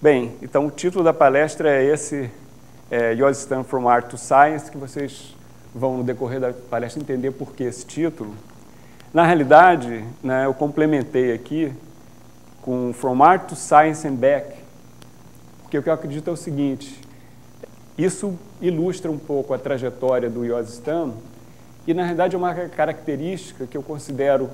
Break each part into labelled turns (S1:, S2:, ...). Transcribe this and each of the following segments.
S1: Bem, então o título da palestra é esse, Yours Stand From Art to Science, que vocês vão, no decorrer da palestra, entender por que esse título. Na realidade, né, eu complementei aqui com From Art to Science and Back, porque o que eu acredito é o seguinte: isso ilustra um pouco a trajetória do Yours Stand e, na realidade, é uma característica que eu considero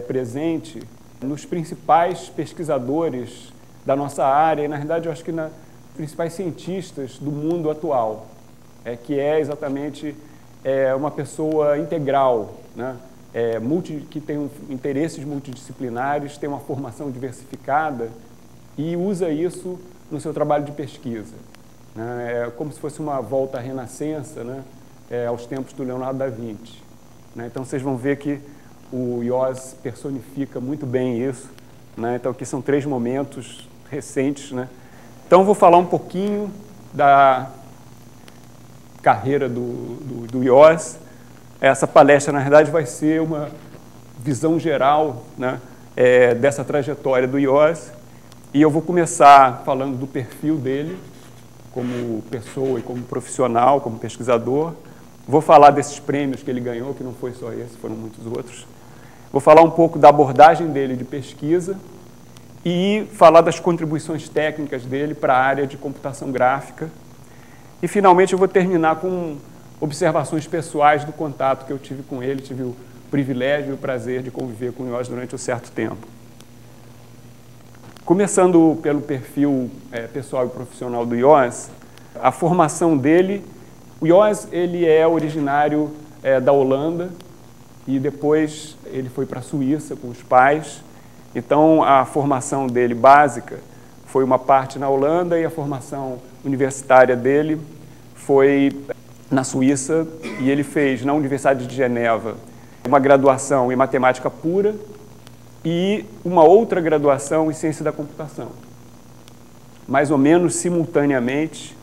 S1: presente nos principais pesquisadores da nossa área e, na realidade, eu acho que nos principais cientistas do mundo atual, que é exatamente uma pessoa integral, né? Que tem interesses multidisciplinares, tem uma formação diversificada e usa isso no seu trabalho de pesquisa. É como se fosse uma volta à renascença, né? Aos tempos do Leonardo da Vinci. Né? Então, vocês vão ver que o Yours personifica muito bem isso. Né? Então, aqui são 3 momentos recentes. Né? Então, eu vou falar um pouquinho da carreira do Yours. Essa palestra, na verdade, vai ser uma visão geral, né, dessa trajetória do Yours. E eu vou começar falando do perfil dele, como pessoa e como profissional, como pesquisador. Vou falar desses prêmios que ele ganhou, que não foi só esse, foram muitos outros. Vou falar um pouco da abordagem dele de pesquisa e falar das contribuições técnicas dele para a área de computação gráfica. E, finalmente, eu vou terminar com observações pessoais do contato que eu tive com ele. Tive o privilégio e o prazer de conviver com o Yours durante um certo tempo. Começando pelo perfil pessoal e profissional do Yours, a formação dele, o Yours ele é originário da Holanda e depois ele foi para a Suíça com os pais. Então, a formação dele básica foi uma parte na Holanda e a formação universitária dele foi na Suíça, e ele fez na Universidade de Geneva uma graduação em matemática pura e uma outra graduação em ciência da computação, mais ou menos simultaneamente,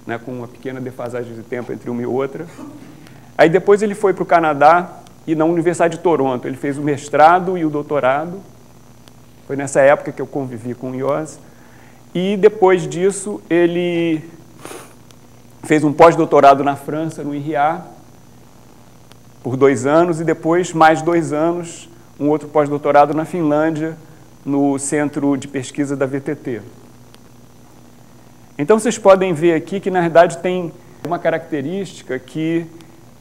S1: né, com uma pequena defasagem de tempo entre uma e outra. Aí depois ele foi para o Canadá e na Universidade de Toronto ele fez o mestrado e o doutorado. Foi nessa época que eu convivi com o Yours. E depois disso ele fez um pós-doutorado na França, no INRIA, por 2 anos, e depois, mais 2 anos, um outro pós-doutorado na Finlândia, no Centro de Pesquisa da VTT. Então, vocês podem ver aqui que, na verdade, tem uma característica que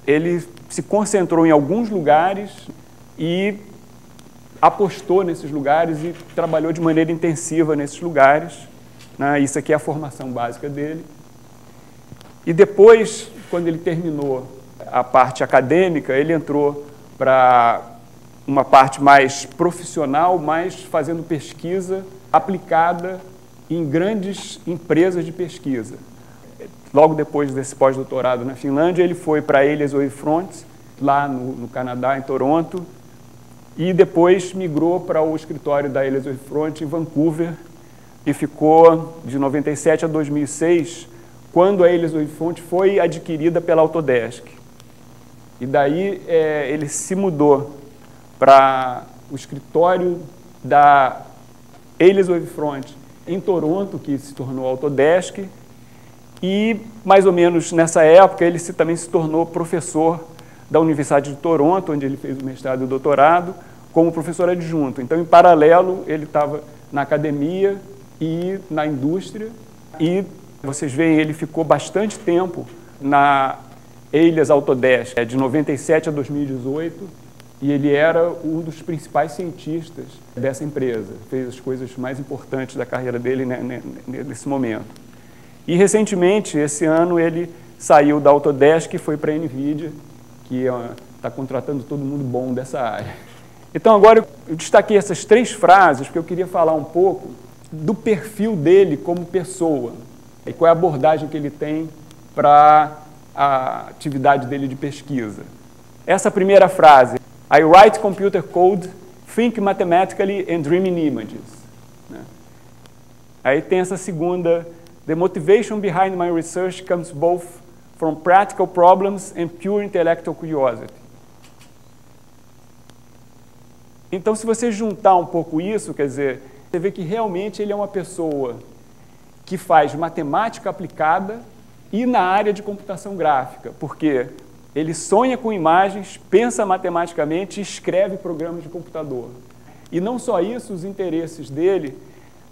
S1: ele se concentrou em alguns lugares e apostou nesses lugares e trabalhou de maneira intensiva nesses lugares. Né? Isso aqui é a formação básica dele. E depois, quando ele terminou a parte acadêmica, ele entrou para uma parte mais profissional, mais fazendo pesquisa aplicada em grandes empresas de pesquisa. Logo depois desse pós-doutorado na Finlândia, ele foi para a Elias Wavefront, lá no Canadá, em Toronto, e depois migrou para o escritório da Elias Wavefront em Vancouver e ficou de 97 a 2006, quando a Elias Wavefront foi adquirida pela Autodesk. E daí ele se mudou para o escritório da Elias Wavefront em Toronto, que se tornou Autodesk, e mais ou menos nessa época ele também se tornou professor da Universidade de Toronto, onde ele fez o mestrado e o doutorado, como professor adjunto. Então, em paralelo, ele estava na academia e na indústria, e vocês veem, ele ficou bastante tempo na Elias Autodesk, de 97 a 2018, e ele era um dos principais cientistas dessa empresa. Fez as coisas mais importantes da carreira dele nesse momento. E, recentemente, esse ano, ele saiu da Autodesk e foi para a NVIDIA, que está contratando todo mundo bom dessa área. Então, agora, eu destaquei essas 3 frases, porque eu queria falar um pouco do perfil dele como pessoa, e qual é a abordagem que ele tem para a atividade dele de pesquisa. Essa primeira frase, I write computer code, think mathematically and dream in images. Né? Aí tem essa segunda, the motivation behind my research comes both from practical problems and pure intellectual curiosity. Então, se você juntar um pouco isso, quer dizer, você vê que realmente ele é uma pessoa que faz matemática aplicada e na área de computação gráfica, porque ele sonha com imagens, pensa matematicamente e escreve programas de computador. E não só isso, os interesses dele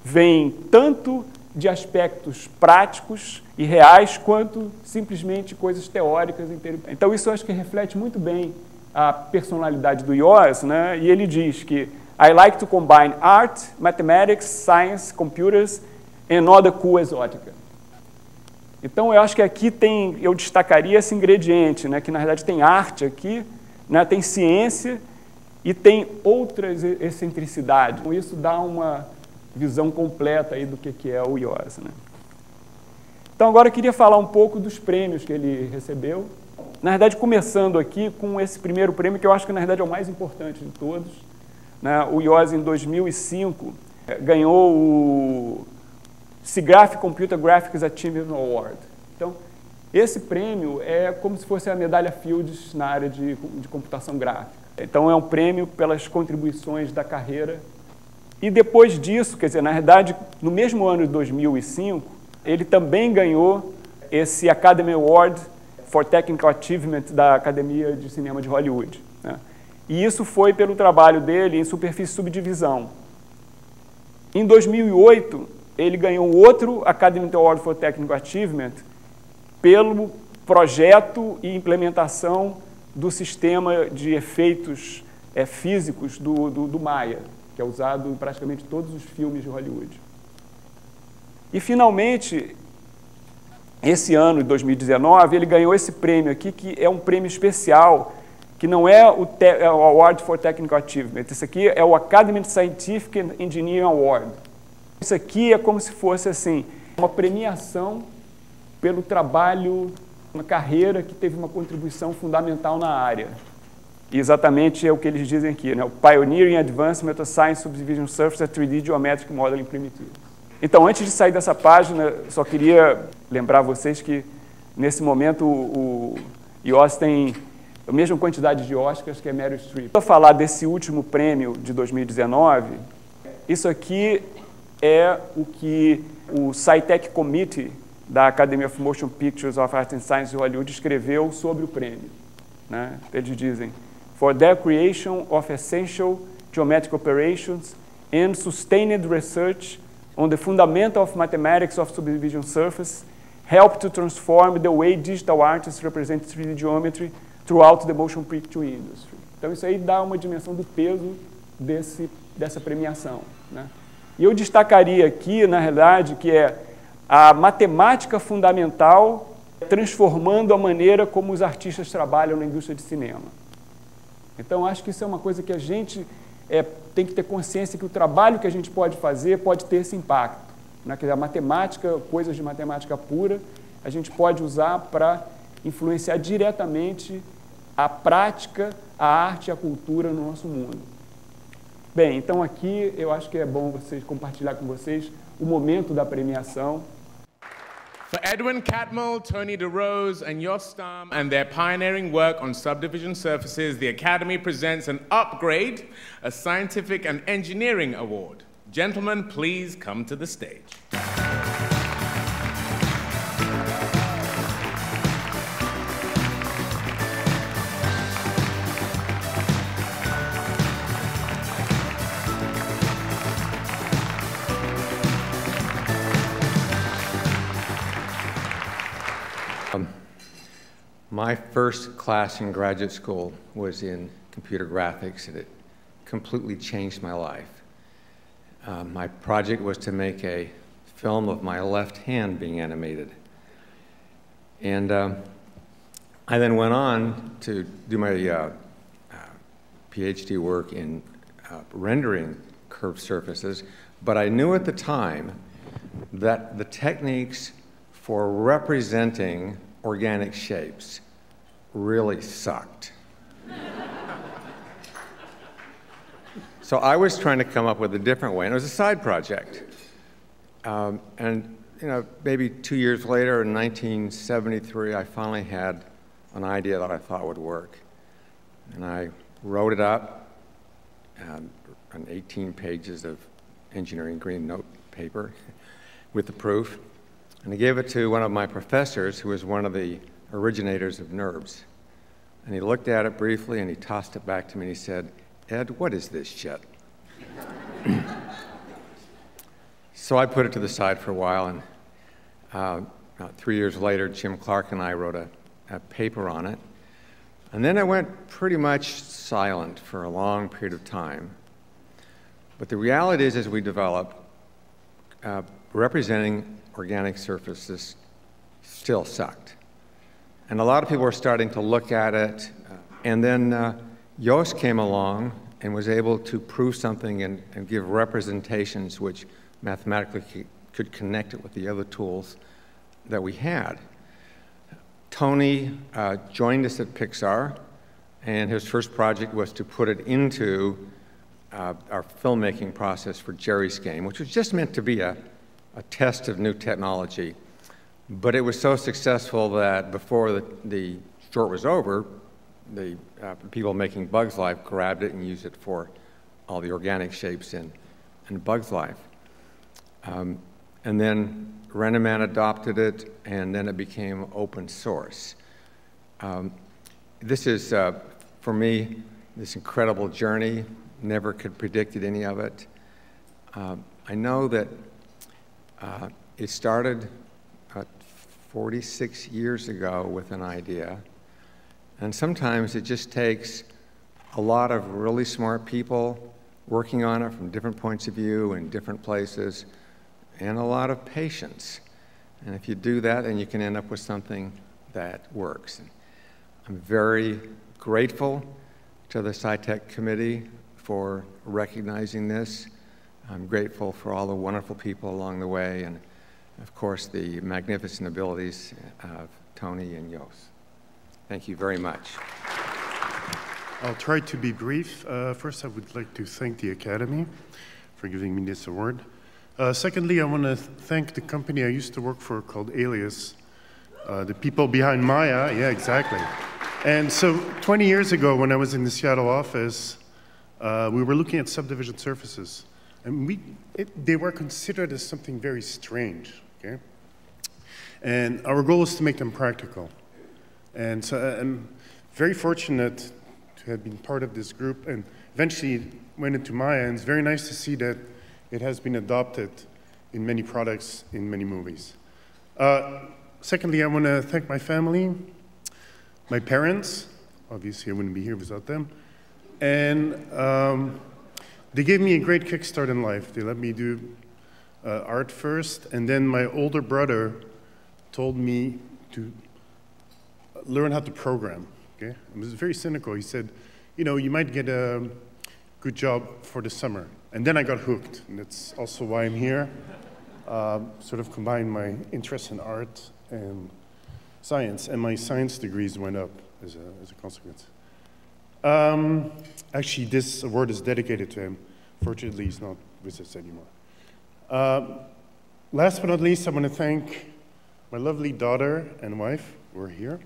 S1: vêm tanto de aspectos práticos e reais, quanto simplesmente coisas teóricas. Então isso eu acho que reflete muito bem a personalidade do Yoz, né? E ele diz que I like to combine art, mathematics, science, computers and other cool exótica. Então eu acho que aqui eu destacaria esse ingrediente, né? Que na verdade tem arte aqui, né? Tem ciência e tem outras excentricidades. Então, isso dá uma visão completa aí do que é o Yoz, né? Então agora eu queria falar um pouco dos prêmios que ele recebeu. Na verdade, começando aqui com esse primeiro prêmio, que eu acho que na verdade é o mais importante de todos, né? O Yoz, em 2005, ganhou o SIGGRAPH Computer Graphics Achievement Award. Então, esse prêmio é como se fosse a medalha Fields na área de computação gráfica. Então, é um prêmio pelas contribuições da carreira. E depois disso, quer dizer, na verdade, no mesmo ano de 2005, ele também ganhou esse Academy Award for Technical Achievement da Academia de Cinema de Hollywood, né? E isso foi pelo trabalho dele em superfície subdivisão. Em 2008, ele ganhou outro Academy Award for Technical Achievement pelo projeto e implementação do sistema de efeitos físicos do Maya, que é usado em praticamente todos os filmes de Hollywood. E, finalmente, esse ano, de 2019, ele ganhou esse prêmio aqui, que é um prêmio especial, que não é o Award for Technical Achievement. Esse aqui é o Academy Scientific and Engineering Award. Isso aqui é como se fosse assim, uma premiação pelo trabalho, uma carreira que teve uma contribuição fundamental na área. E exatamente é o que eles dizem aqui, né? O Pioneering Advancement of Science Subdivision Surface and 3D Geometric Modeling Primitives. Então, antes de sair dessa página, só queria lembrar vocês que, nesse momento, o Yoz tem a mesma quantidade de Oscars que a Meryl Streep. Para falar desse último prêmio de 2019, isso aqui é o que o SciTech Committee da Academy of Motion Pictures of Art and Science de Hollywood escreveu sobre o prêmio, né? Eles dizem, for their creation of essential geometric operations and sustained research on the fundamental of mathematics of subdivision surface, help to transform the way digital artists represent 3D geometry throughout the motion picture industry. Então, isso aí dá uma dimensão do peso dessa premiação, né? E eu destacaria aqui, na realidade, que é a matemática fundamental transformando a maneira como os artistas trabalham na indústria de cinema. Então, acho que isso é uma coisa que a gente tem que ter consciência que o trabalho que a gente pode fazer pode ter esse impacto, né? Que a matemática, coisas de matemática pura, a gente pode usar para influenciar diretamente a prática, a arte e a cultura no nosso mundo. Bem, então aqui eu acho que é bom compartilhar com vocês o momento da premiação.
S2: For Edwin Catmull, Tony DeRose, and Yoz Stamm and their pioneering work on subdivision surfaces, the Academy presents an Upgrade, a Scientific and Engineering Award. Gentlemen, please come to the stage.
S3: My first class in graduate school was in computer graphics, and it completely changed my life. My project was to make a film of my left hand being animated. And I then went on to do my PhD work in rendering curved surfaces, but I knew at the time that the techniques for representing organic shapes really sucked. So I was trying to come up with a different way, and it was a side project. And maybe 2 years later, in 1973, I finally had an idea that I thought would work. And I wrote it up on 18 pages of engineering green note paper with the proof. And he gave it to one of my professors, who was one of the originators of NURBS. And he looked at it briefly, and he tossed it back to me, and he said, "Ed, what is this shit?" So I put it to the side for a while, and about 3 years later, Jim Clark and I wrote a paper on it. And then I went pretty much silent for a long period of time. But the reality is, as we developed, representing organic surfaces still sucked. And a lot of people were starting to look at it. And then Joost came along and was able to prove something and give representations which mathematically could connect it with the other tools that we had. Tony joined us at Pixar, and his first project was to put it into our filmmaking process for Jerry's Game, which was just meant to be a test of new technology. But it was so successful that before the short was over, the people making Bugs Life grabbed it and used it for all the organic shapes in Bugs Life. And then Renneman adopted it, and then it became open source. This is, for me, this incredible journey. Never could have predicted any of it. I know that it started 46 years ago with an idea, and sometimes it just takes a lot of really smart people working on it from different points of view in different places, and a lot of patience. And if you do that, then you can end up with something that works. And I'm very grateful to the SciTech Committee for recognizing this. I'm grateful for all the wonderful people along the way, and of course the magnificent abilities of Tony and Joost. Thank you very much.
S4: I'll try to be brief. First, I would like to thank the Academy for giving me this award. Secondly, I want to thank the company I used to work for called Alias, the people behind Maya. Yeah, exactly. And so 20 years ago, when I was in the Seattle office, we were looking at subdivision surfaces. And they were considered as something very strange, okay? And our goal was to make them practical. And so I'm very fortunate to have been part of this group, and eventually went into Maya, and it's very nice to see that it has been adopted in many products, in many movies. Secondly, I want to thank my family, my parents. Obviously, I wouldn't be here without them. And they gave me a great kickstart in life. They let me do art first, and then my older brother told me to learn how to program. Okay? It was very cynical. He said, you know, you might get a good job for the summer. And then I got hooked, and that's also why I'm here. Sort of combined my interest in art and science, and my science degrees went up as a consequence. Actually, this award is dedicated to him. Fortunately, he's not with us anymore. Last but not least, I want to thank my lovely daughter and wife, who are here,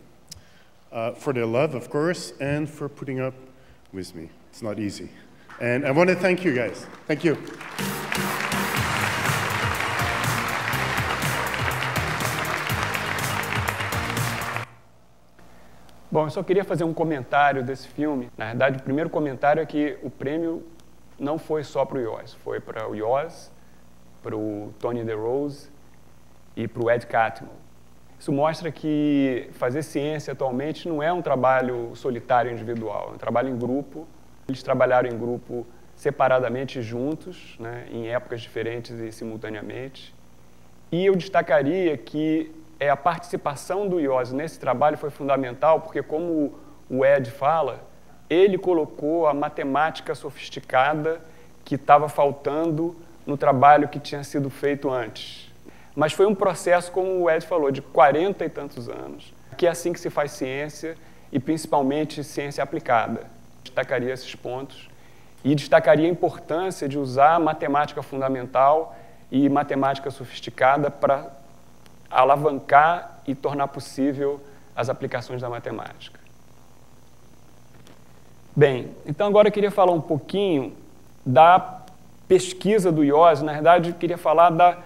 S4: for their love, of course, and for putting up with me. It's not easy. And I want to thank you guys. Thank you.
S1: Bom, eu só queria fazer um comentário desse filme. Na verdade, o primeiro comentário é que o prêmio não foi só para o Joost, foi para o Joost, para o Tony DeRose e para o Ed Catmull. Isso mostra que fazer ciência atualmente não é um trabalho solitário individual, é um trabalho em grupo. Eles trabalharam em grupo separadamente juntos, né, em épocas diferentes e simultaneamente. E eu destacaria que a participação do Joost nesse trabalho foi fundamental, porque, como o Ed fala, ele colocou a matemática sofisticada que estava faltando no trabalho que tinha sido feito antes. Mas foi um processo, como o Ed falou, de 40 e tantos anos, que é assim que se faz ciência, e principalmente ciência aplicada. Destacaria esses pontos e destacaria a importância de usar matemática fundamental e matemática sofisticada para alavancar e tornar possível as aplicações da matemática. Bem, então agora eu queria falar um pouquinho da pesquisa do Joost. Na verdade, eu queria falar da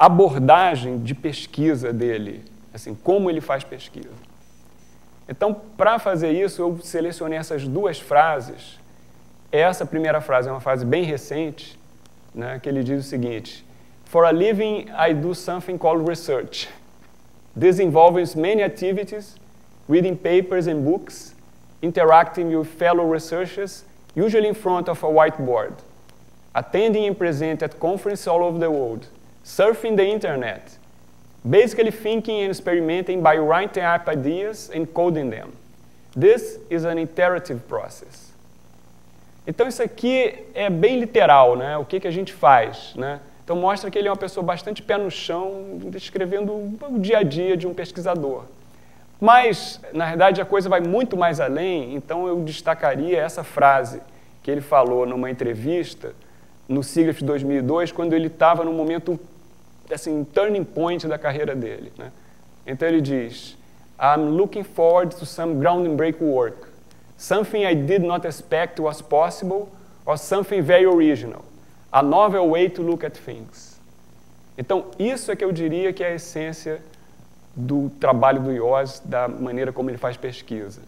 S1: abordagem de pesquisa dele, assim, como ele faz pesquisa. Então, para fazer isso, eu selecionei essas duas frases. Essa primeira frase é uma frase bem recente, né, que ele diz o seguinte: For a living, I do something called research. This involves many activities, reading papers and books, interacting with fellow researchers, usually in front of a whiteboard, attending and present at conferences all over the world, surfing the internet, basically thinking and experimenting by writing up ideas and coding them. This is an iterative process. Então isso aqui é bem literal, né? O que a gente faz, né? Então mostra que ele é uma pessoa bastante pé no chão, descrevendo o dia a dia de um pesquisador. Mas, na verdade, a coisa vai muito mais além, então eu destacaria essa frase que ele falou numa entrevista no SIGGRAPH 2002, quando ele estava num momento, assim, turning point da carreira dele, né? Então ele diz: I'm looking forward to some groundbreaking work, something I did not expect was possible, or something very original, a novel way to look at things. Então, isso é que eu diria que é a essência do trabalho do Yoz, da maneira como ele faz pesquisa.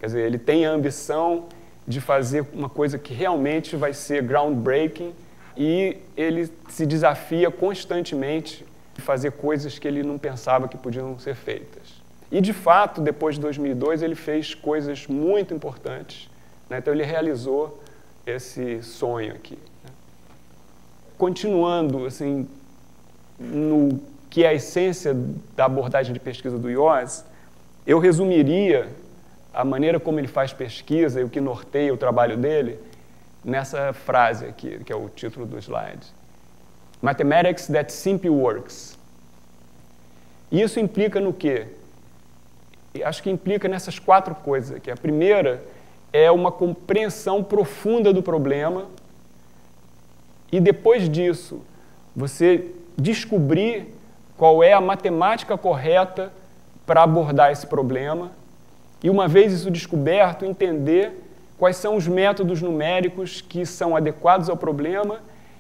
S1: Quer dizer, ele tem a ambição de fazer uma coisa que realmente vai ser groundbreaking e ele se desafia constantemente de fazer coisas que ele não pensava que podiam ser feitas. E, de fato, depois de 2002, ele fez coisas muito importantes, né? Então, ele realizou esse sonho aqui, né? Continuando, assim, no que é a essência da abordagem de pesquisa do Yoz, eu resumiria a maneira como ele faz pesquisa e o que norteia o trabalho dele nessa frase aqui, que é o título do slide. Mathematics that simply works. Isso implica no quê? Acho que implica nessas 4 coisas aqui. A primeira é uma compreensão profunda do problema e, depois disso, você descobrir qual é a matemática correta para abordar esse problema e, uma vez isso descoberto, entender quais são os métodos numéricos que são adequados ao problema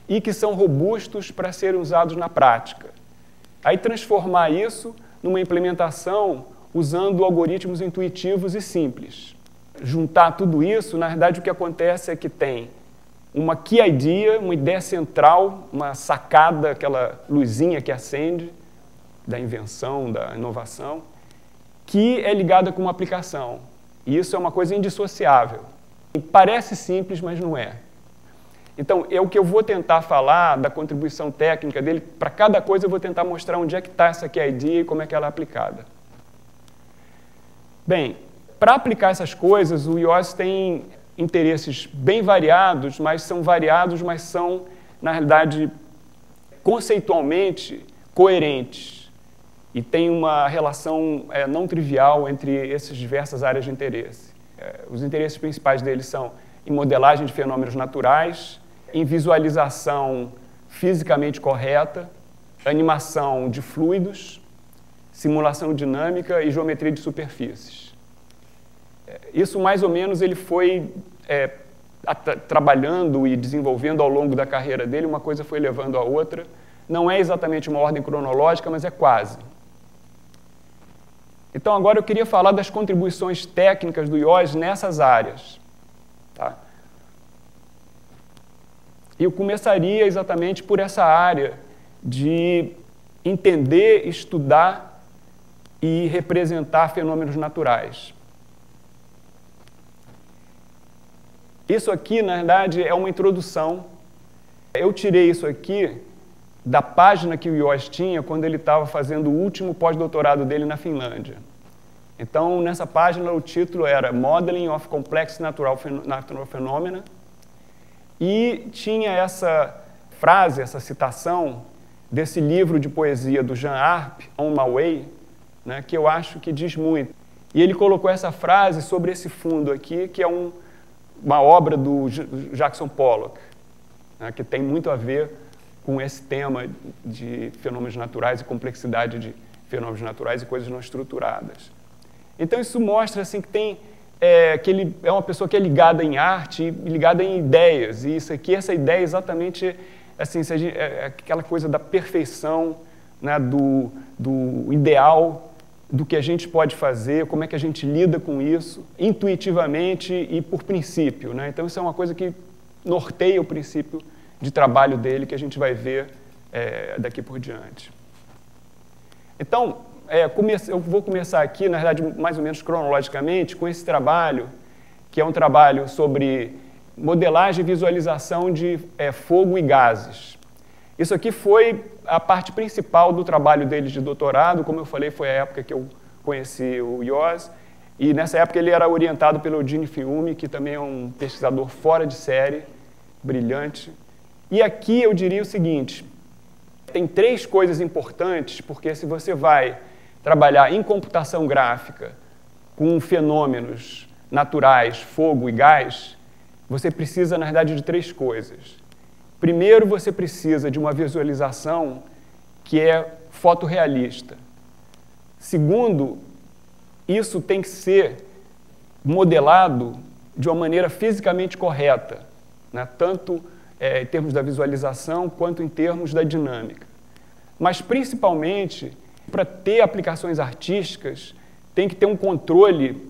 S1: e que são robustos para serem usados na prática. Aí transformar isso numa implementação usando algoritmos intuitivos e simples. Juntar tudo isso, na verdade, o que acontece é que tem uma key idea, uma ideia central, uma sacada, aquela luzinha que acende, da invenção, da inovação, que é ligada com uma aplicação. E isso é uma coisa indissociável. Parece simples, mas não é. Então, é o que eu vou tentar falar da contribuição técnica dele. Para cada coisa eu vou tentar mostrar onde é que está essa key idea e como é que ela é aplicada. Bem, para aplicar essas coisas, o Yoz tem interesses bem variados, mas são, na realidade, conceitualmente coerentes. E tem uma relação não trivial entre essas diversas áreas de interesse. Os interesses principais deles são em modelagem de fenômenos naturais, em visualização fisicamente correta, animação de fluidos, simulação dinâmica e geometria de superfícies. Isso, mais ou menos, ele foi trabalhando e desenvolvendo ao longo da carreira dele, uma coisa foi levando a outra. Não é exatamente uma ordem cronológica, mas é quase. Então, agora eu queria falar das contribuições técnicas do Yoz nessas áreas. Tá? E eu começaria exatamente por essa área de entender, estudar e representar fenômenos naturais. Isso aqui, na verdade, é uma introdução. Eu tirei isso aqui da página que o Yoz tinha quando ele estava fazendo o último pós-doutorado dele na Finlândia. Então, nessa página, o título era Modeling of Complex Natural Phenomena, e tinha essa frase, essa citação desse livro de poesia do Jean Arp, On My Way, né, que eu acho que diz muito. E ele colocou essa frase sobre esse fundo aqui, que é uma obra do Jackson Pollock, né, que tem muito a ver com esse tema de fenômenos naturais e complexidade de fenômenos naturais e coisas não estruturadas. Então, isso mostra assim, que ele é uma pessoa que é ligada em arte e ligada em ideias. E isso aqui, essa ideia é exatamente assim, é aquela coisa da perfeição né, do ideal, do que a gente pode fazer, como é que a gente lida com isso, intuitivamente e por princípio, né? Então, isso é uma coisa que norteia o princípio de trabalho dele, que a gente vai ver daqui por diante. Então, eu vou começar aqui, na verdade, mais ou menos cronologicamente, com esse trabalho, que é um trabalho sobre modelagem e visualização de fogo e gases. Isso aqui foi a parte principal do trabalho dele de doutorado. Como eu falei, foi a época que eu conheci o Yoz, e nessa época ele era orientado pelo Gene Fiume, que também é um pesquisador fora de série, brilhante. E aqui eu diria o seguinte: tem 3 coisas importantes, porque se você vai trabalhar em computação gráfica com fenômenos naturais, fogo e gás, você precisa, na verdade, de 3 coisas. Primeiro, você precisa de uma visualização que é fotorrealista. Segundo, isso tem que ser modelado de uma maneira fisicamente correta, né? Tanto em termos da visualização quanto em termos da dinâmica. Mas, principalmente, para ter aplicações artísticas, tem que ter um controle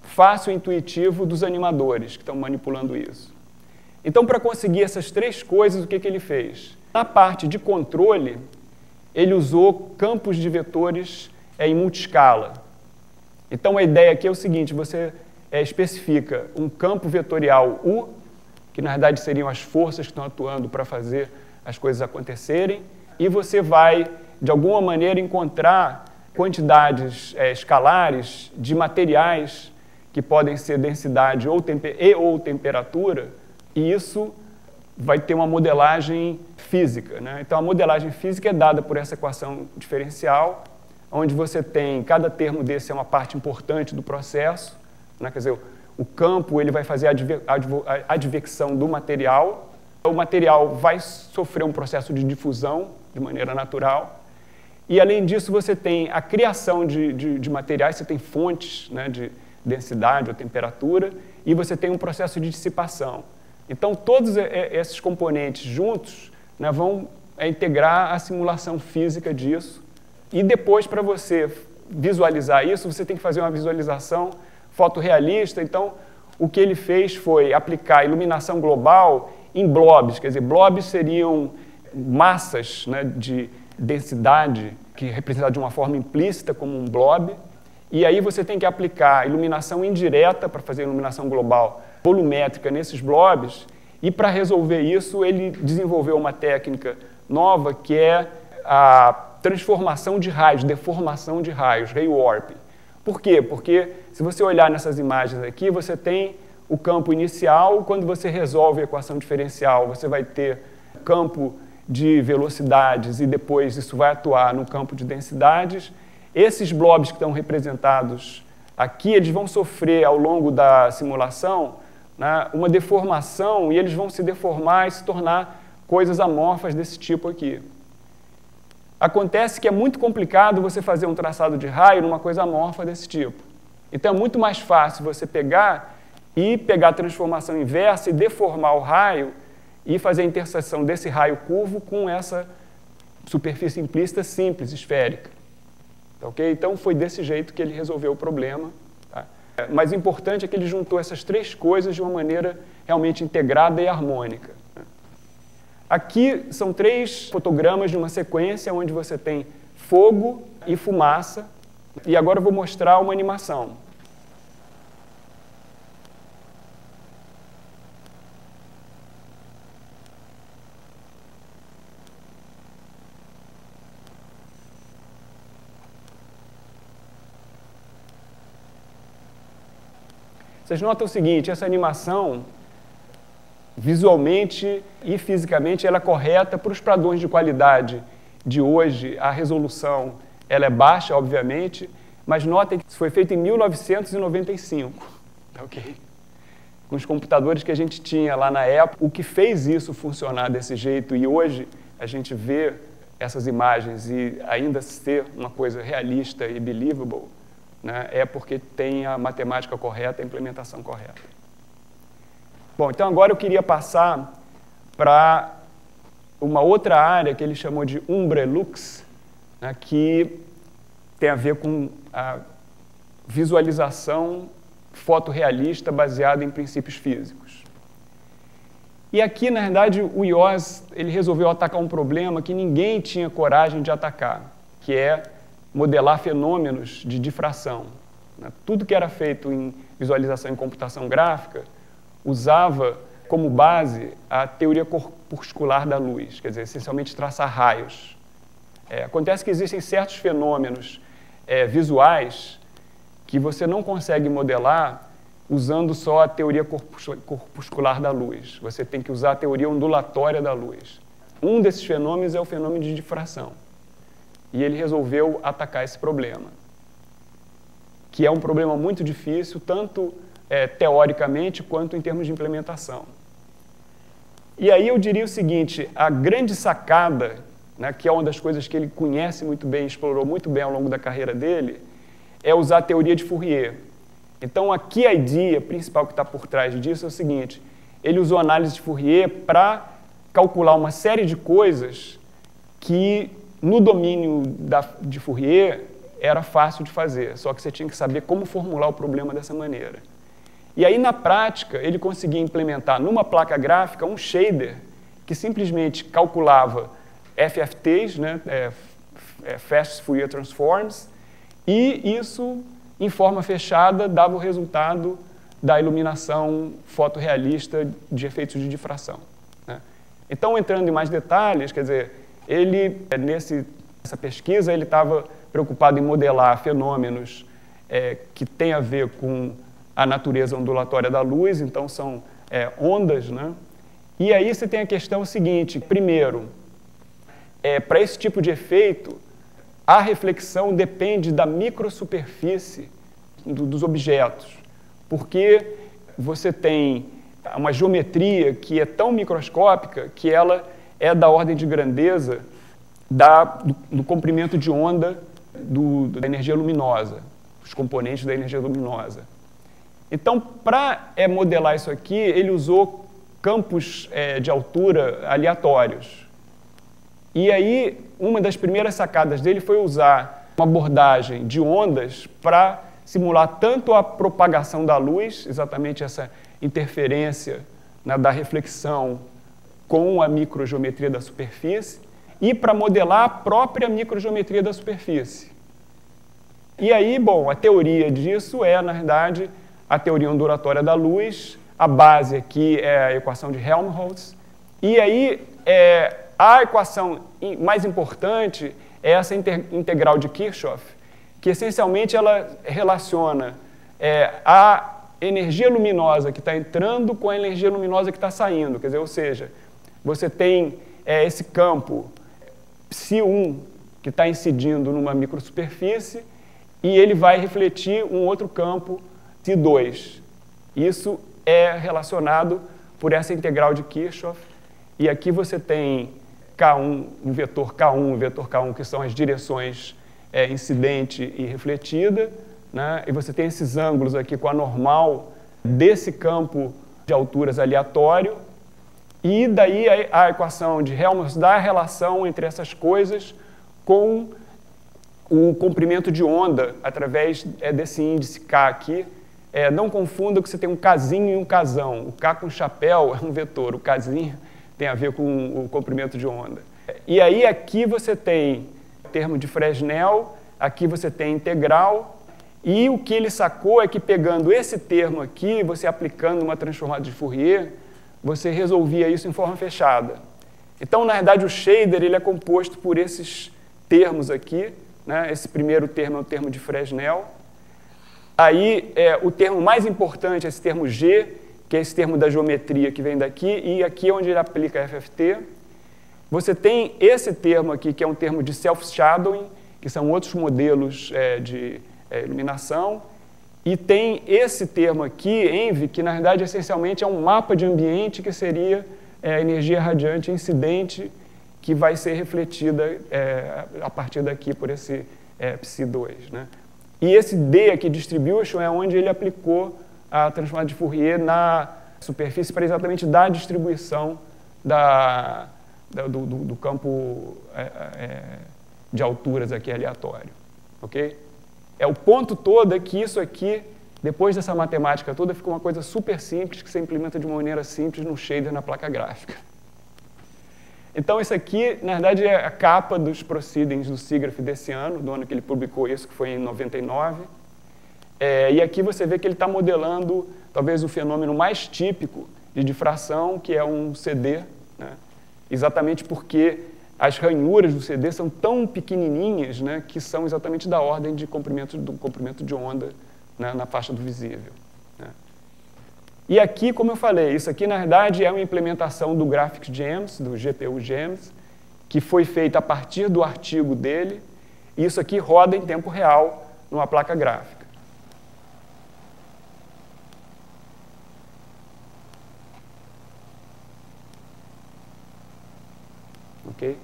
S1: fácil e intuitivo dos animadores que estão manipulando isso. Então, para conseguir essas 3 coisas, o que ele fez? Na parte de controle, ele usou campos de vetores em multiscala. Então, a ideia aqui é o seguinte: você especifica um campo vetorial U, que na verdade seriam as forças que estão atuando para fazer as coisas acontecerem, e você vai, de alguma maneira, encontrar quantidades escalares de materiais que podem ser densidade ou temperatura, e isso vai ter uma modelagem física, né? Então, a modelagem física é dada por essa equação diferencial, onde você tem, cada termo desse é uma parte importante do processo, né? Quer dizer, o campo ele vai fazer a advecção do material, o material vai sofrer um processo de difusão de maneira natural, e, além disso, você tem a criação de materiais, você tem fontes, né, de densidade ou temperatura, e você tem um processo de dissipação. Então, todos esses componentes juntos, né, vão integrar a simulação física disso. E depois, para você visualizar isso, você tem que fazer uma visualização fotorrealista. Então, o que ele fez foi aplicar iluminação global em blobs. Quer dizer, blobs seriam massas, né, de densidade, que é representada de uma forma implícita como um blob. E aí você tem que aplicar iluminação indireta para fazer iluminação global volumétrica nesses blobs, e para resolver isso ele desenvolveu uma técnica nova que é a transformação de raios, deformação de raios, ray warping. Por quê? Porque se você olhar nessas imagens aqui, você tem o campo inicial. Quando você resolve a equação diferencial, você vai ter campo de velocidades e depois isso vai atuar no campo de densidades. Esses blobs que estão representados aqui, eles vão sofrer ao longo da simulação, né, uma deformação, e eles vão se deformar e se tornar coisas amorfas desse tipo aqui. Acontece que é muito complicado você fazer um traçado de raio numa coisa amorfa desse tipo. Então é muito mais fácil você pegar a transformação inversa e deformar o raio e fazer a interseção desse raio curvo com essa superfície implícita simples, esférica. Okay? Então foi desse jeito que ele resolveu o problema. Tá? Mas o importante é que ele juntou essas 3 coisas de uma maneira realmente integrada e harmônica. Aqui são 3 fotogramas de uma sequência onde você tem fogo e fumaça, e agora eu vou mostrar uma animação. Vocês notam o seguinte: essa animação, visualmente e fisicamente, ela é correta para os padrões de qualidade de hoje. A resolução ela é baixa, obviamente, mas notem que isso foi feito em 1995, ok? Com os computadores que a gente tinha lá na época. O que fez isso funcionar desse jeito e hoje a gente vê essas imagens e ainda ser uma coisa realista e believable, né, é porque tem a matemática correta, a implementação correta. Bom, então agora eu queria passar para uma outra área que ele chamou de umbrelux, né, que tem a ver com a visualização fotorrealista baseada em princípios físicos. E aqui, na verdade, o IOS ele resolveu atacar um problema que ninguém tinha coragem de atacar, que é modelar fenômenos de difração. Tudo que era feito em visualização em computação gráfica usava como base a teoria corpuscular da luz, quer dizer, essencialmente traçar raios. Acontece que existem certos fenômenos visuais que você não consegue modelar usando só a teoria corpuscular da luz. Você tem que usar a teoria ondulatória da luz. Um desses fenômenos é o fenômeno de difração. E ele resolveu atacar esse problema, que é um problema muito difícil, tanto teoricamente quanto em termos de implementação. E aí eu diria o seguinte, a grande sacada, né, que é uma das coisas que ele conhece muito bem, explorou muito bem ao longo da carreira dele, é usar a teoria de Fourier. Então, aqui a ideia principal que está por trás disso é o seguinte, ele usou a análise de Fourier para calcular uma série de coisas que, no domínio de Fourier, era fácil de fazer, só que você tinha que saber como formular o problema dessa maneira. E aí, na prática, ele conseguia implementar numa placa gráfica um shader que simplesmente calculava FFTs, né, Fast Fourier Transforms, e isso, em forma fechada, dava o resultado da iluminação fotorrealista de efeitos de difração, né? Então, entrando em mais detalhes, quer dizer, ele, nessa pesquisa, ele estava preocupado em modelar fenômenos que têm a ver com a natureza ondulatória da luz, então são ondas, né? E aí você tem a questão seguinte, primeiro, para esse tipo de efeito, a reflexão depende da microsuperfície dos objetos, porque você tem uma geometria que é tão microscópica que ela é da ordem de grandeza do comprimento de onda da energia luminosa, os componentes da energia luminosa. Então, para modelar isso aqui, ele usou campos de altura aleatórios. E aí, uma das primeiras sacadas dele foi usar uma abordagem de ondas para simular tanto a propagação da luz, exatamente essa interferência, né, da reflexão com a microgeometria da superfície, e para modelar a própria microgeometria da superfície. E aí, bom, a teoria disso na verdade, a teoria ondulatória da luz, a base aqui é a equação de Helmholtz, e aí a equação mais importante é essa integral de Kirchhoff, que essencialmente ela relaciona a energia luminosa que está entrando com a energia luminosa que está saindo, quer dizer, ou seja, você tem esse campo Ψ1 que está incidindo numa microsuperfície e ele vai refletir um outro campo Ψ2. Isso é relacionado por essa integral de Kirchhoff, e aqui você tem K1, um vetor K1, que são as direções incidente e refletida, né? E você tem esses ângulos aqui com a normal desse campo de alturas aleatório, e daí a equação de Helmholtz dá a relação entre essas coisas com o comprimento de onda através desse índice K aqui. Não confunda que você tem um Kzinho e um Kzão. O K com chapéu é um vetor, o Kzinho tem a ver com o comprimento de onda. E aí aqui você tem o termo de Fresnel, aqui você tem integral, e o que ele sacou é que pegando esse termo aqui, você aplicando uma transformada de Fourier, você resolvia isso em forma fechada. Então, na verdade, o shader ele é composto por esses termos aqui, né? Esse primeiro termo é o termo de Fresnel. Aí, o termo mais importante é esse termo G, que é esse termo da geometria que vem daqui, e aqui é onde ele aplica FFT. Você tem esse termo aqui, que é um termo de self-shadowing, que são outros modelos de iluminação, e tem esse termo aqui, ENVI, que na verdade essencialmente é um mapa de ambiente que seria a energia radiante incidente que vai ser refletida a partir daqui por esse Ψ2, né? E esse D aqui, distribution, é onde ele aplicou a transformada de Fourier na superfície para exatamente dar a distribuição do campo de alturas aqui aleatório, ok? O ponto todo é que isso aqui, depois dessa matemática toda, fica uma coisa super simples que você implementa de uma maneira simples no shader na placa gráfica. Então, isso aqui, na verdade, é a capa dos Proceedings do SIGGRAPH desse ano, do ano que ele publicou isso, que foi em 99. E aqui você vê que ele está modelando, talvez, o fenômeno mais típico de difração, que é um CD, né? Exatamente porque as ranhuras do CD são tão pequenininhas, né, que são exatamente da ordem do comprimento de onda, né, na faixa do visível, né? E aqui, como eu falei, isso aqui, na verdade, é uma implementação do Graphics Gems, do GPU Gems, que foi feita a partir do artigo dele, e isso aqui roda em tempo real numa placa gráfica. Ok?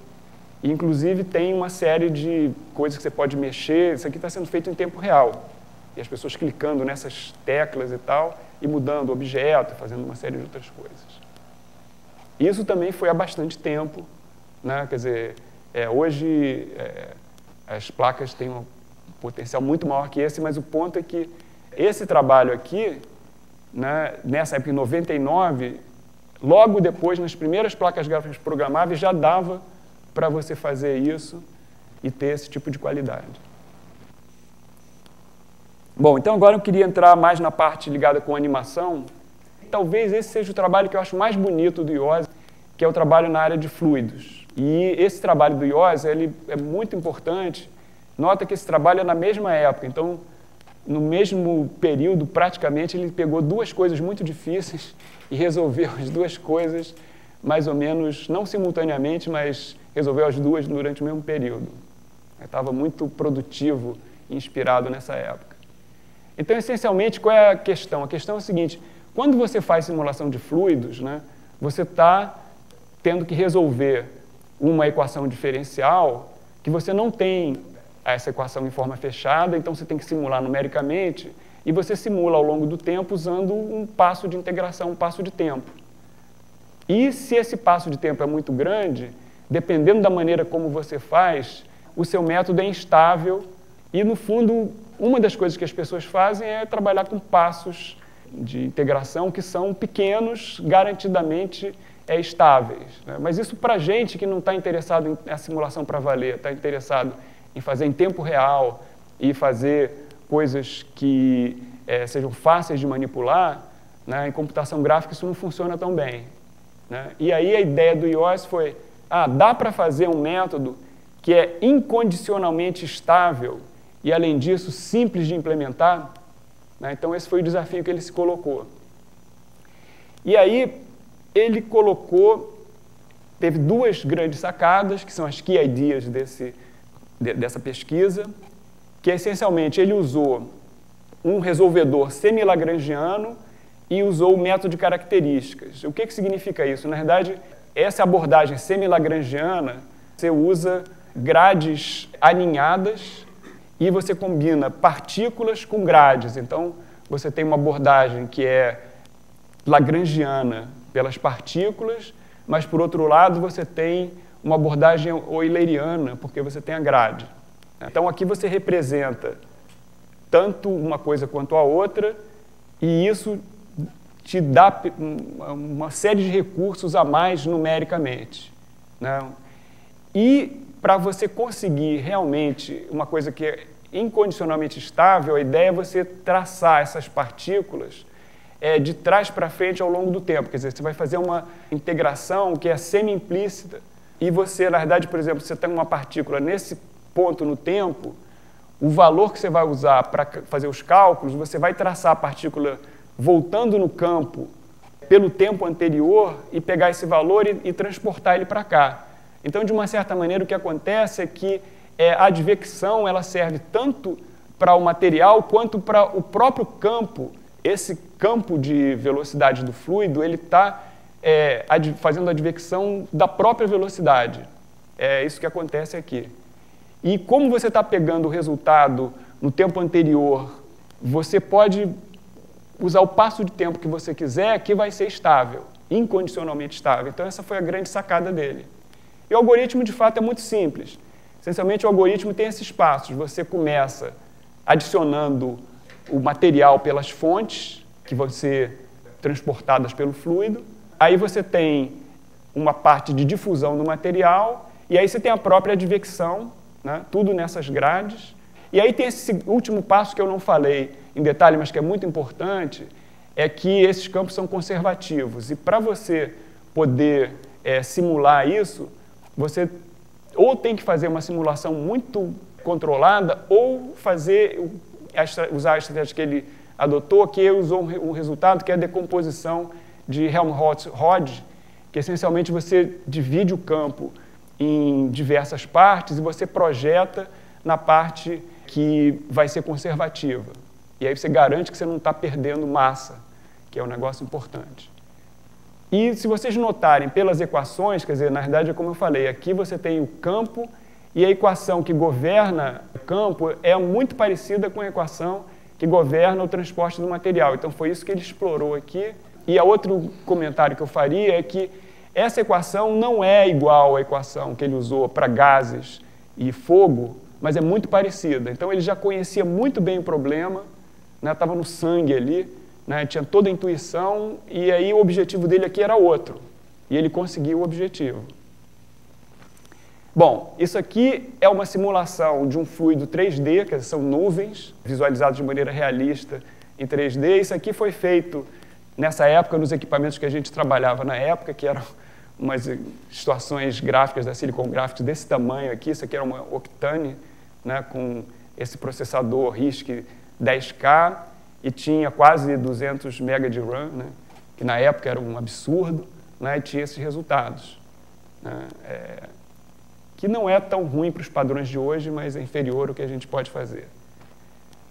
S1: E, inclusive, tem uma série de coisas que você pode mexer. Isso aqui está sendo feito em tempo real. E as pessoas clicando nessas teclas e tal, e mudando o objeto, fazendo uma série de outras coisas. Isso também foi há bastante tempo, né? Quer dizer, hoje as placas têm um potencial muito maior que esse, mas o ponto é que esse trabalho aqui, né, nessa época, em 99, logo depois, nas primeiras placas gráficas programáveis, já dava para você fazer isso e ter esse tipo de qualidade. Bom, então agora eu queria entrar mais na parte ligada com animação. Talvez esse seja o trabalho que eu acho mais bonito do IOS, que é o trabalho na área de fluidos. E esse trabalho do IOS, ele é muito importante. Nota que esse trabalho é na mesma época, então, no mesmo período, praticamente, ele pegou duas coisas muito difíceis e resolveu as duas coisas, mais ou menos, não simultaneamente, mas resolveu as duas durante o mesmo período. Estava muito produtivo e inspirado nessa época. Então, essencialmente, qual é a questão? A questão é a seguinte: quando você faz simulação de fluidos, né, você está tendo que resolver uma equação diferencial que você não tem essa equação em forma fechada, então você tem que simular numericamente, e você simula ao longo do tempo usando um passo de integração, um passo de tempo. E se esse passo de tempo é muito grande, dependendo da maneira como você faz, o seu método é instável e, no fundo, uma das coisas que as pessoas fazem é trabalhar com passos de integração que são pequenos, garantidamente estáveis, né? Mas isso, para a gente que não está interessado em a simulação para valer, está interessado em fazer em tempo real e fazer coisas que sejam fáceis de manipular, né? Em computação gráfica isso não funciona tão bem, né? E aí a ideia do IOS foi, dá para fazer um método que é incondicionalmente estável e, além disso, simples de implementar, né? Então esse foi o desafio que ele se colocou. E aí ele teve duas grandes sacadas, que são as key ideas dessa pesquisa, que essencialmente ele usou um resolvedor semi-lagrangiano e usou o método de características. O que significa isso? Na verdade, essa abordagem semi-lagrangiana, você usa grades aninhadas e você combina partículas com grades. Então, você tem uma abordagem que é lagrangiana pelas partículas, mas, por outro lado, você tem uma abordagem euleriana, porque você tem a grade. Então, aqui você representa tanto uma coisa quanto a outra, e isso te dá uma série de recursos a mais numericamente, né? E, para você conseguir realmente uma coisa que é incondicionalmente estável, a ideia é você traçar essas partículas de trás para frente ao longo do tempo. Quer dizer, você vai fazer uma integração que é semi-implícita e você, na verdade, por exemplo, você tem uma partícula nesse ponto no tempo, o valor que você vai usar para fazer os cálculos, você vai traçar a partícula voltando no campo pelo tempo anterior e pegar esse valor e transportar ele para cá. Então, de uma certa maneira, o que acontece é que a advecção ela serve tanto para o material quanto para o próprio campo. Esse campo de velocidade do fluido, ele está fazendo a advecção da própria velocidade. É isso que acontece aqui. E como você está pegando o resultado no tempo anterior, você pode usar o passo de tempo que você quiser, que vai ser estável, incondicionalmente estável. Então, essa foi a grande sacada dele. E o algoritmo, de fato, é muito simples. Essencialmente, o algoritmo tem esses passos. Você começa adicionando o material pelas fontes, que vão ser transportadas pelo fluido. Aí você tem uma parte de difusão do material, e aí você tem a própria advecção, né? Tudo nessas grades. E aí tem esse último passo que eu não falei em detalhe, mas que é muito importante, é que esses campos são conservativos. E para você poder simular isso, você ou tem que fazer uma simulação muito controlada, ou usar a estratégia que ele adotou, que usou um resultado que é a decomposição de Helmholtz-Rod, que essencialmente você divide o campo em diversas partes e você projeta na parte que vai ser conservativa. E aí você garante que você não está perdendo massa, que é um negócio importante. E se vocês notarem pelas equações, quer dizer, na verdade é como eu falei, aqui você tem o campo e a equação que governa o campo é muito parecida com a equação que governa o transporte do material. Então foi isso que ele explorou aqui. E outro comentário que eu faria é que essa equação não é igual à equação que ele usou para gases e fogo, mas é muito parecida. Então ele já conhecia muito bem o problema, estava no sangue ali, tinha toda a intuição, e aí o objetivo dele aqui era outro. E ele conseguiu o objetivo. Bom, isso aqui é uma simulação de um fluido 3D, que são nuvens, visualizadas de maneira realista em 3D. Isso aqui foi feito nessa época, nos equipamentos que a gente trabalhava na época, que eram umas situações gráficas da Silicon Graphics desse tamanho aqui. Isso aqui era uma Octane, com esse processador RISC 10K, e tinha quase 200 MB de RAM, que na época era um absurdo, e tinha esses resultados. Que não é tão ruim para os padrões de hoje, mas é inferior ao que a gente pode fazer.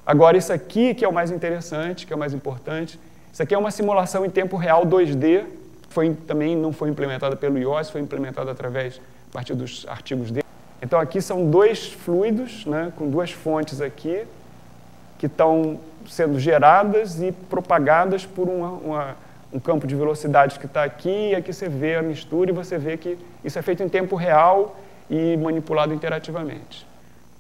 S1: Agora, isso aqui que é o mais interessante, que é o mais importante, isso aqui é uma simulação em tempo real 2D, também não foi implementada pelo IOS, foi implementada a partir dos artigos dele. Então, aqui são dois fluidos, com duas fontes aqui, que estão sendo geradas e propagadas por um campo de velocidades que está aqui, e aqui você vê a mistura e você vê que isso é feito em tempo real e manipulado interativamente.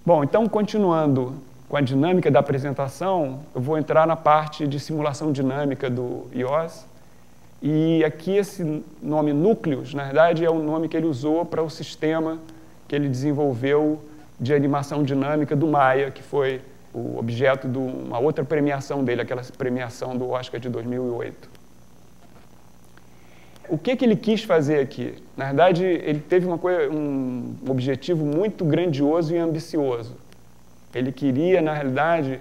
S1: Bom, então, continuando com a dinâmica da apresentação, eu vou entrar na parte de simulação dinâmica do IOS. E aqui esse nome núcleos, na verdade, é o nome que ele usou para o sistema que ele desenvolveu de animação dinâmica do Maya, que foi o objeto de uma outra premiação dele, aquela premiação do Oscar de 2008. O que ele quis fazer aqui? Na verdade, ele teve um objetivo muito grandioso e ambicioso. Ele queria, na realidade,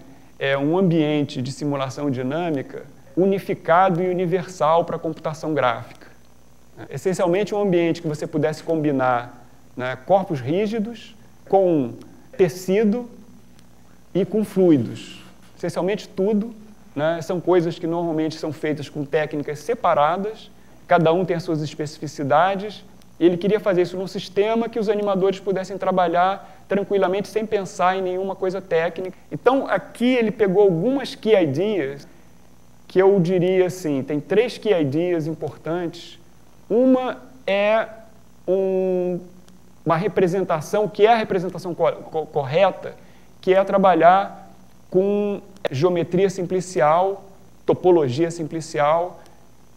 S1: um ambiente de simulação dinâmica unificado e universal para a computação gráfica. Essencialmente, um ambiente que você pudesse combinar corpos rígidos com tecido e com fluidos. Essencialmente tudo, são coisas que normalmente são feitas com técnicas separadas, cada um tem as suas especificidades, e ele queria fazer isso num sistema que os animadores pudessem trabalhar tranquilamente, sem pensar em nenhuma coisa técnica. Então, aqui ele pegou algumas key ideas, que eu diria assim, tem 3 key ideas importantes. Uma é uma representação, que é a representação correta, que é trabalhar com geometria simplicial, topologia simplicial,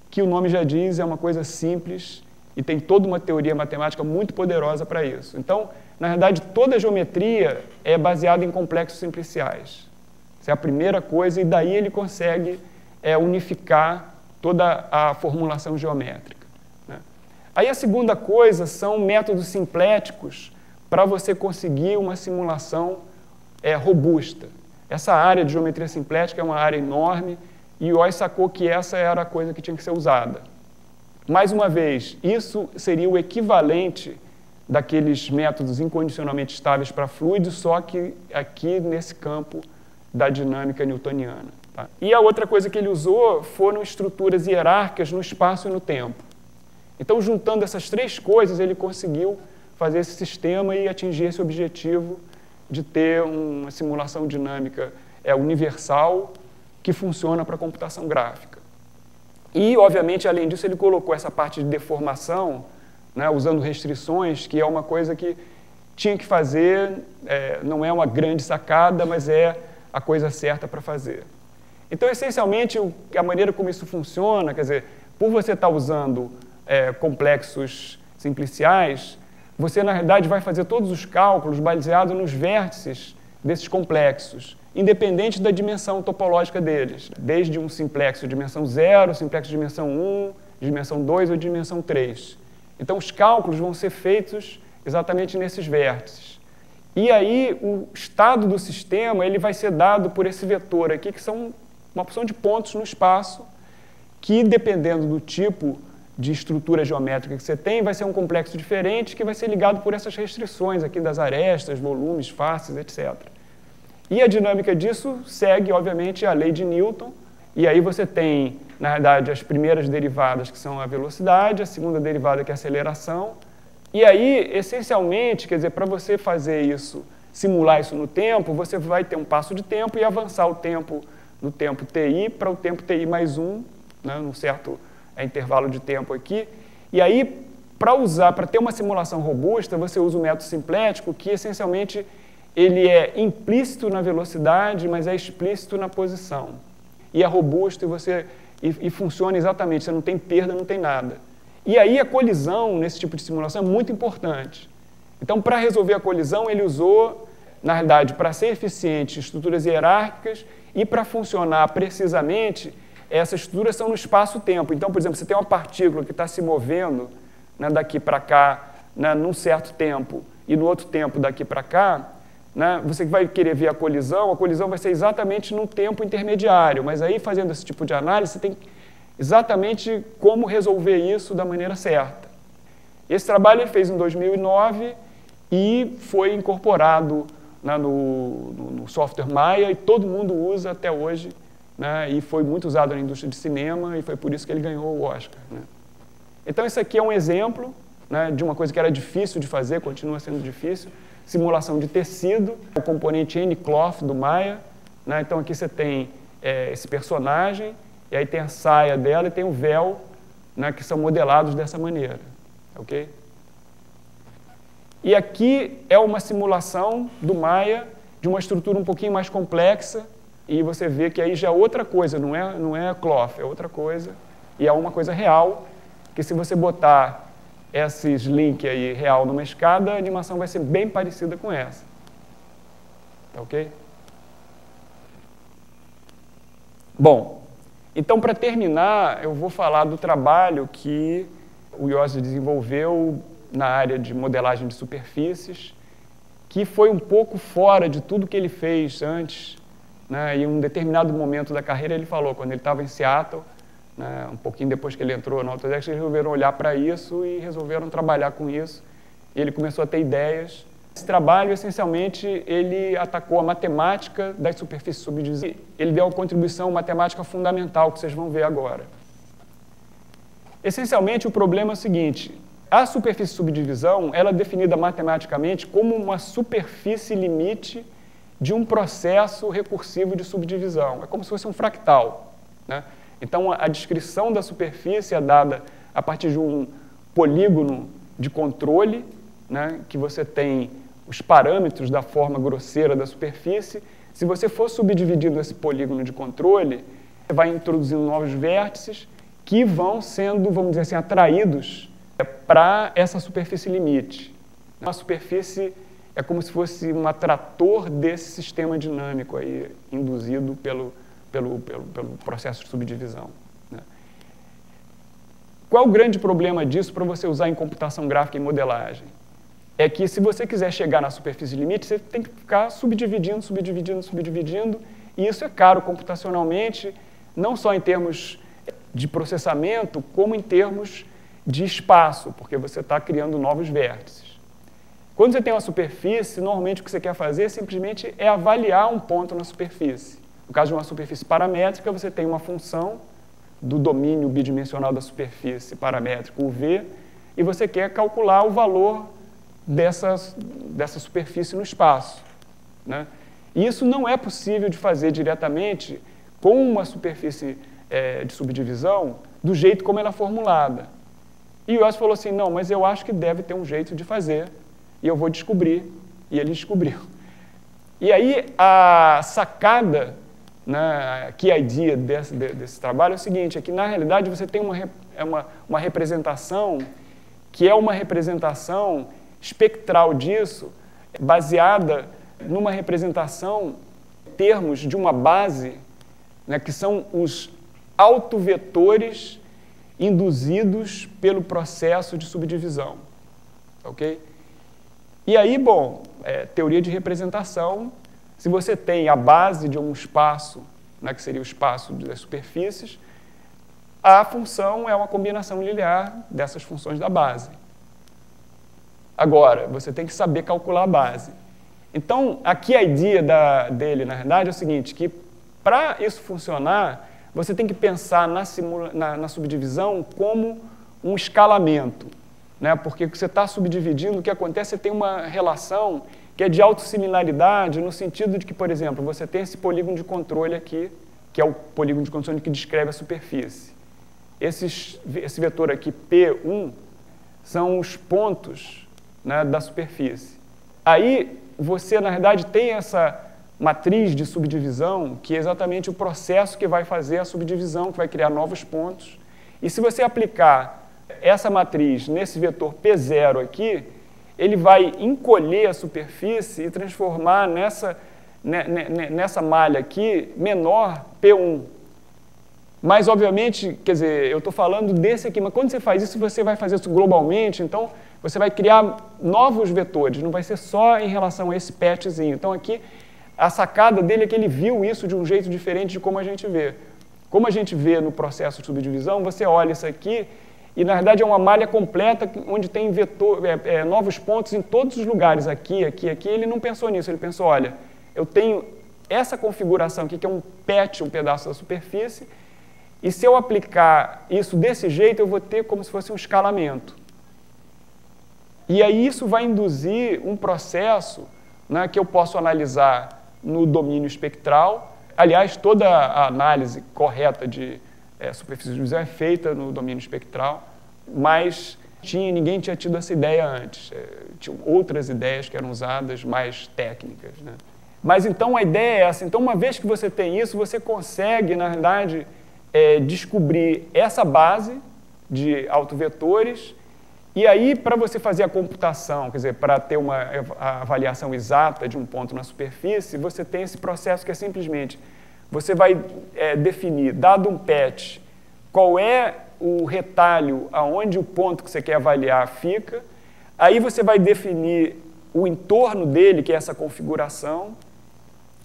S1: que o nome já diz, é uma coisa simples e tem toda uma teoria matemática muito poderosa para isso. Então, na verdade, toda a geometria é baseada em complexos simpliciais. Essa é a primeira coisa, e daí ele consegue unificar toda a formulação geométrica. Aí a segunda coisa são métodos simpléticos para você conseguir uma simulação robusta. Essa área de geometria simplética é uma área enorme, e o IOS sacou que essa era a coisa que tinha que ser usada. Mais uma vez, isso seria o equivalente daqueles métodos incondicionalmente estáveis para fluidos, só que aqui nesse campo da dinâmica newtoniana. Tá? E a outra coisa que ele usou foram estruturas hierárquicas no espaço e no tempo. Então, juntando essas 3 coisas, ele conseguiu fazer esse sistema e atingir esse objetivo de ter uma simulação dinâmica universal que funciona para a computação gráfica. E, obviamente, além disso, ele colocou essa parte de deformação, usando restrições, que é uma coisa que tinha que fazer, não é uma grande sacada, mas é a coisa certa para fazer. Então, essencialmente, a maneira como isso funciona, quer dizer, por você estar usando complexos simpliciais, você, na realidade, vai fazer todos os cálculos baseados nos vértices desses complexos, independente da dimensão topológica deles, desde um simplexo de dimensão 0, simplexo de dimensão 1, de dimensão 2 ou de dimensão 3. Então, os cálculos vão ser feitos exatamente nesses vértices. E aí, o estado do sistema ele vai ser dado por esse vetor aqui, que são uma porção de pontos no espaço, que, dependendo do tipo de estrutura geométrica que você tem, vai ser um complexo diferente que vai ser ligado por essas restrições aqui das arestas, volumes, faces, etc. E a dinâmica disso segue, obviamente, a lei de Newton, e aí você tem, na verdade, as primeiras derivadas, que são a velocidade, a segunda derivada, que é a aceleração, e aí, essencialmente, quer dizer, para você fazer isso, simular isso no tempo, você vai ter um passo de tempo e avançar o tempo do tempo TI para o tempo TI mais 1, né, num certo intervalo de tempo aqui. E aí, para ter uma simulação robusta, você usa o método simplético, que essencialmente ele é implícito na velocidade, mas é explícito na posição. E é robusto e funciona exatamente, você não tem perda, não tem nada. E aí a colisão nesse tipo de simulação é muito importante. Então, para resolver a colisão, ele usou, na realidade, para ser eficiente, estruturas hierárquicas, e para funcionar precisamente, essas estruturas são no espaço-tempo. Então, por exemplo, você tem uma partícula que está se movendo, né, daqui para cá, né, num certo tempo, e no outro tempo daqui para cá, né, você vai querer ver a colisão vai ser exatamente num tempo intermediário, mas aí, fazendo esse tipo de análise, você tem exatamente como resolver isso da maneira certa. Esse trabalho ele fez em 2009 e foi incorporado, né, no software Maya, e todo mundo usa até hoje, né, e foi muito usado na indústria de cinema, e foi por isso que ele ganhou o Oscar, né. Então, isso aqui é um exemplo, né, de uma coisa que era difícil de fazer, continua sendo difícil, simulação de tecido, o componente N-Cloth do Maya, né, então aqui você tem esse personagem, e aí tem a saia dela e tem o véu, né, que são modelados dessa maneira, ok? E aqui é uma simulação do Maya de uma estrutura um pouquinho mais complexa, e você vê que aí já é outra coisa, não é cloth, é outra coisa, e é uma coisa real, que se você botar esses links aí real numa escada, a animação vai ser bem parecida com essa. Tá ok? Bom, então para terminar, eu vou falar do trabalho que o Yossi desenvolveu na área de modelagem de superfícies, que foi um pouco fora de tudo que ele fez antes, né? Em um determinado momento da carreira ele falou, quando ele estava em Seattle, né, um pouquinho depois que ele entrou na Autodesk, eles resolveram olhar para isso e resolveram trabalhar com isso. E ele começou a ter ideias. Esse trabalho, essencialmente, ele atacou a matemática das superfícies subdivisíveis. Ele deu uma contribuição matemática fundamental, que vocês vão ver agora. Essencialmente, o problema é o seguinte, a superfície de subdivisão ela é definida matematicamente como uma superfície limite de um processo recursivo de subdivisão. É como se fosse um fractal, né? Então, a descrição da superfície é dada a partir de um polígono de controle, né, que você tem os parâmetros da forma grosseira da superfície. Se você for subdividindo esse polígono de controle, você vai introduzindo novos vértices que vão sendo, vamos dizer assim, atraídos para essa superfície limite. A superfície é como se fosse um atrator desse sistema dinâmico aí, induzido pelo processo de subdivisão, né? Qual é o grande problema disso para você usar em computação gráfica e modelagem? É que se você quiser chegar na superfície limite, você tem que ficar subdividindo, e isso é caro computacionalmente, não só em termos de processamento, como em termos de espaço, porque você está criando novos vértices. Quando você tem uma superfície, normalmente o que você quer fazer simplesmente é avaliar um ponto na superfície. No caso de uma superfície paramétrica, você tem uma função do domínio bidimensional da superfície paramétrica, o V, e você quer calcular o valor dessa superfície no espaço, né? E isso não é possível de fazer diretamente com uma superfície de subdivisão do jeito como ela é formulada. E o Yossi falou assim, não, mas eu acho que deve ter um jeito de fazer. e eu vou descobrir. E ele descobriu. E aí, a sacada, né, que a ideia desse trabalho é o seguinte, é que, na realidade, você tem uma representação que é uma representação espectral disso, baseada numa representação em termos de uma base, né, que são os autovetores induzidos pelo processo de subdivisão. Ok? E aí, bom, teoria de representação, se você tem a base de um espaço, né, que seria o espaço das superfícies, a função é uma combinação linear dessas funções da base. Agora, você tem que saber calcular a base. Então, aqui a ideia dele, na verdade, é o seguinte, que para isso funcionar, você tem que pensar na subdivisão como um escalamento, né? Porque você está subdividindo, o que acontece é que tem uma relação que é de autossimilaridade, no sentido de que, por exemplo, você tem esse polígono de controle aqui, que é o polígono de controle que descreve a superfície. Esse vetor aqui, P1, são os pontos, né, da superfície. Aí, você, na verdade, tem essa matriz de subdivisão, que é exatamente o processo que vai fazer a subdivisão, que vai criar novos pontos. E se você aplicar essa matriz nesse vetor P0 aqui, ele vai encolher a superfície e transformar nessa malha aqui menor P1. Mas, obviamente, quer dizer, eu estou falando desse aqui, mas quando você faz isso, você vai fazer isso globalmente, então você vai criar novos vetores, não vai ser só em relação a esse patchzinho. Então, aqui, a sacada dele é que ele viu isso de um jeito diferente de como a gente vê. Como a gente vê no processo de subdivisão, você olha isso aqui e, na verdade, é uma malha completa onde tem novos pontos em todos os lugares, aqui, aqui, aqui. Ele não pensou nisso, ele pensou, olha, eu tenho essa configuração aqui, que é um patch, um pedaço da superfície, e se eu aplicar isso desse jeito, eu vou ter como se fosse um escalamento. E aí isso vai induzir um processo, né, que eu posso analisar no domínio espectral. Aliás, toda a análise correta de superfície de visão é feita no domínio espectral, mas ninguém tinha tido essa ideia antes. Tinham outras ideias que eram usadas, mais técnicas, né? Mas então a ideia é essa. Então, uma vez que você tem isso, você consegue, na verdade, descobrir essa base de autovetores. E aí, para você fazer a computação, quer dizer, para ter a avaliação exata de um ponto na superfície, você tem esse processo que é simplesmente, você vai definir, dado um patch, qual é o retalho aonde o ponto que você quer avaliar fica, aí você vai definir o entorno dele, que é essa configuração,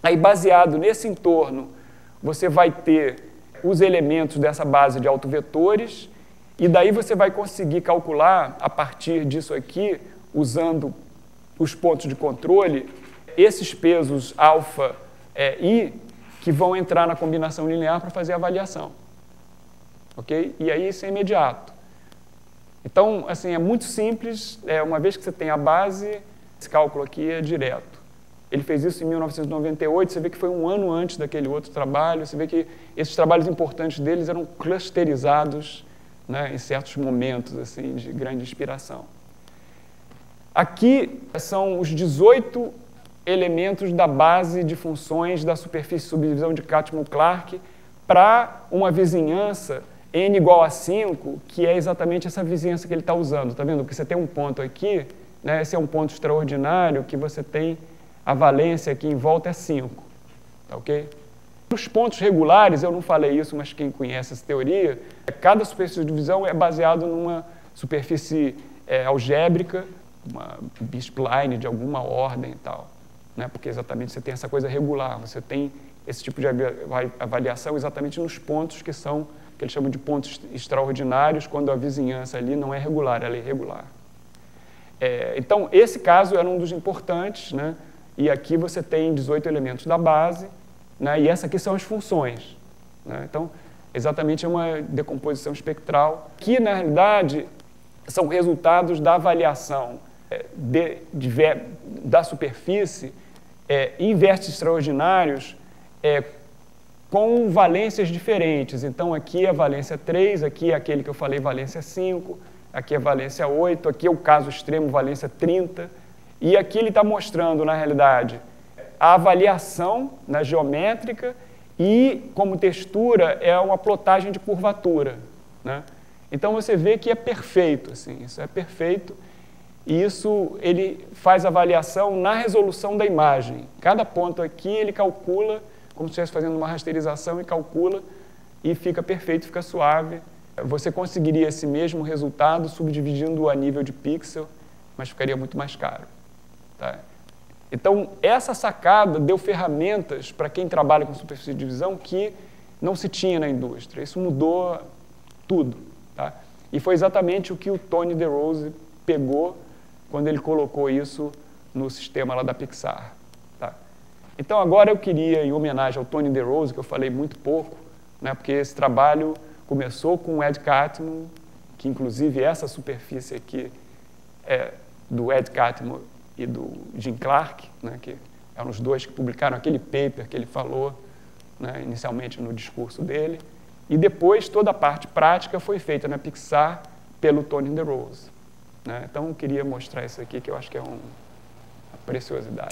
S1: aí baseado nesse entorno, você vai ter os elementos dessa base de autovetores, e daí você vai conseguir calcular, a partir disso aqui, usando os pontos de controle, esses pesos alfa i, que vão entrar na combinação linear para fazer a avaliação. Ok? E aí isso é imediato. Então, assim, é muito simples, uma vez que você tem a base, esse cálculo aqui é direto. Ele fez isso em 1998, você vê que foi um ano antes daquele outro trabalho, você vê que esses trabalhos importantes deles eram clusterizados, né, em certos momentos assim, de grande inspiração. Aqui são os 18 elementos da base de funções da superfície de subdivisão de Catmull-Clark para uma vizinhança n igual a 5, que é exatamente essa vizinhança que ele está usando. Está vendo? Porque você tem um ponto aqui, né, esse é um ponto extraordinário, que você tem a valência aqui em volta é 5. Tá ok? Os pontos regulares, eu não falei isso, mas quem conhece essa teoria, cada superfície de divisão é baseado numa superfície algébrica, uma B-spline de alguma ordem e tal, né? Porque exatamente você tem essa coisa regular, você tem esse tipo de avaliação exatamente nos pontos que eles chamam de pontos extraordinários, quando a vizinhança ali não é regular, ela é irregular. Então, esse caso era um dos importantes, né? E aqui você tem 18 elementos da base, né, e essas aqui são as funções. Né? Então, exatamente é uma decomposição espectral, que, na realidade, são resultados da avaliação da superfície em vértices extraordinários com valências diferentes. Então, aqui é a valência 3, aqui é aquele que eu falei, valência 5, aqui é valência 8, aqui é o caso extremo, valência 30. E aqui ele está mostrando, na realidade, a avaliação na geométrica e, como textura, é uma plotagem de curvatura, né? Então, você vê que é perfeito, assim, isso é perfeito. E isso, ele faz avaliação na resolução da imagem. Cada ponto aqui, ele calcula, como se estivesse fazendo uma rasterização, e calcula, e fica perfeito, fica suave. Você conseguiria esse mesmo resultado subdividindo a nível de pixel, mas ficaria muito mais caro, tá? Então, essa sacada deu ferramentas para quem trabalha com superfície de divisão que não se tinha na indústria. Isso mudou tudo, tá? E foi exatamente o que o Tony DeRose pegou quando ele colocou isso no sistema lá da Pixar, tá? Então, agora eu queria, em homenagem ao Tony DeRose, que eu falei muito pouco, né, porque esse trabalho começou com o Ed Catmull, que inclusive essa superfície aqui é do Ed Catmull e do Jim Clark, né, que eram os dois que publicaram aquele paper que ele falou, né, inicialmente no discurso dele, e depois toda a parte prática foi feita na Pixar pelo Tony DeRose, né? Então eu queria mostrar isso aqui, que eu acho que é uma preciosidade.